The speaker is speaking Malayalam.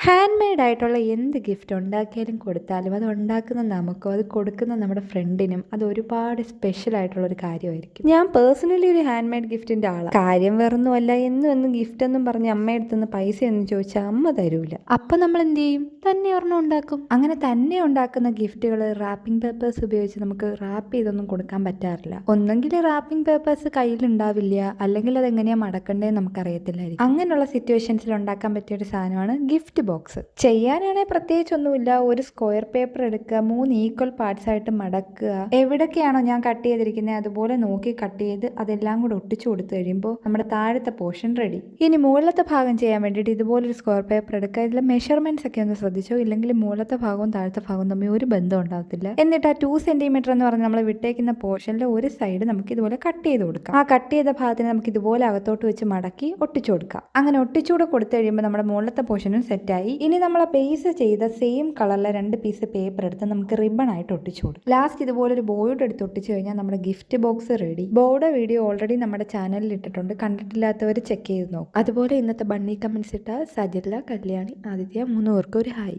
ഹാൻഡ് മെയ്ഡ് ആയിട്ടുള്ള എന്ത് ഗിഫ്റ്റ് ഉണ്ടാക്കിയാലും കൊടുത്താലും അത് ഉണ്ടാക്കുന്ന നമുക്കോ അത് കൊടുക്കുന്ന നമ്മുടെ ഫ്രണ്ടിനും അത് ഒരുപാട് സ്പെഷ്യൽ ആയിട്ടുള്ള ഒരു കാര്യമായിരിക്കും. ഞാൻ പേഴ്സണലി ഒരു ഹാൻഡ് മെയ്ഡ് ഗിഫ്റ്റിന്റെ ആളാണ്. കാര്യം വേറൊന്നുമല്ല, എന്നും ഗിഫ്റ്റ് എന്നും പറഞ്ഞ് അമ്മയെടുത്തുനിന്ന് പൈസ ഒന്നും ചോദിച്ചാൽ അമ്മ തരൂല. അപ്പൊ നമ്മൾ എന്ത് ചെയ്യും? തന്നെ ഒരെണ്ണം ഉണ്ടാക്കും. അങ്ങനെ തന്നെ ഉണ്ടാക്കുന്ന ഗിഫ്റ്റുകൾ റാപ്പിംഗ് പേപ്പേഴ്സ് ഉപയോഗിച്ച് നമുക്ക് റാപ്പ് ചെയ്തൊന്നും കൊടുക്കാൻ പറ്റാറില്ല. ഒന്നെങ്കിൽ റാപ്പിംഗ് പേപ്പേഴ്സ് കയ്യിലുണ്ടാവില്ല, അല്ലെങ്കിൽ അത് എങ്ങനെയാ മടക്കണ്ടേന്ന് നമുക്കറിയത്തില്ലായിരിക്കും. അങ്ങനെയുള്ള സിറ്റുവേഷൻസിൽ ഉണ്ടാക്കാൻ പറ്റിയ ഒരു സാധനമാണ് ഗിഫ്റ്റ് ബോക്സ്. ചെയ്യാനാണെങ്കിൽ പ്രത്യേകിച്ചൊന്നുമില്ല. ഒരു സ്ക്വയർ പേപ്പർ എടുക്കുക, 3 ഈക്വൽ പാർട്സ് ആയിട്ട് മടക്കുക, എവിടൊക്കെയാണോ ഞാൻ കട്ട് ചെയ്തിരിക്കുന്നത് അതുപോലെ നോക്കി കട്ട് ചെയ്ത് അതെല്ലാം കൂടെ ഒട്ടിച്ചു കൊടുത്തു കഴിയുമ്പോൾ നമ്മുടെ താഴത്തെ പോർഷൻ റെഡി. ഇനി മുകളിലത്തെ ഭാഗം ചെയ്യാൻ വേണ്ടിയിട്ട് ഇതുപോലൊരു സ്ക്വയർ പേപ്പർ എടുക്കുക. ഇതിലെ മെഷർമെന്റ്സ് ഒക്കെ ഒന്ന് ശ്രദ്ധിച്ചോ, ഇല്ലെങ്കിൽ മുകളിലത്തെ ഭാഗവും താഴത്തെ ഭാഗവും തമ്മിൽ ഒരു ബന്ധം ഉണ്ടാകത്തില്ല. എന്നിട്ട് ആ 2 സെന്റിമീറ്റർ എന്ന് പറഞ്ഞ് നമ്മൾ വിട്ടേക്കുന്ന പോർഷനിലെ ഒരു സൈഡ് നമുക്ക് ഇതുപോലെ കട്ട് ചെയ്ത് കൊടുക്കാം. ആ കട്ട് ചെയ്ത ഭാഗത്തിന് നമുക്ക് ഇതുപോലെ അകത്തോട്ട് വെച്ച് മടക്കി ഒട്ടിച്ചു കൊടുക്കാം. അങ്ങനെ ഒട്ടിച്ചുകൂടെ കൊടുത്തു കഴിയുമ്പോൾ നമ്മുടെ മുകളിലത്തെ പോർഷനും സെറ്റായി. ഇനി നമ്മൾ ആ ബേസ് ചെയ്ത സെയിം കളറിലെ 2 പീസ് പേപ്പർ എടുത്ത് നമുക്ക് റിബൺ ആയിട്ട് ഒട്ടിച്ചു കൊടുക്കും. ലാസ്റ്റ് ഇതുപോലെ ഒരു ബോർഡ് എടുത്ത് ഒട്ടിച്ചു കഴിഞ്ഞാൽ നമ്മുടെ gift box ready. Board video already നമ്മുടെ ചാനലിൽ ഇട്ടിട്ടുണ്ട്, കണ്ടിട്ടില്ലാത്തവർ ചെക്ക് ചെയ്ത് നോക്കും. അതുപോലെ ഇന്നത്തെ ബണ്ണി കമന്റ്സ് ഇട്ട സജില, കല്യാണി, ആദിത്യ 3 പേർക്കും ഒരു ഹായ്.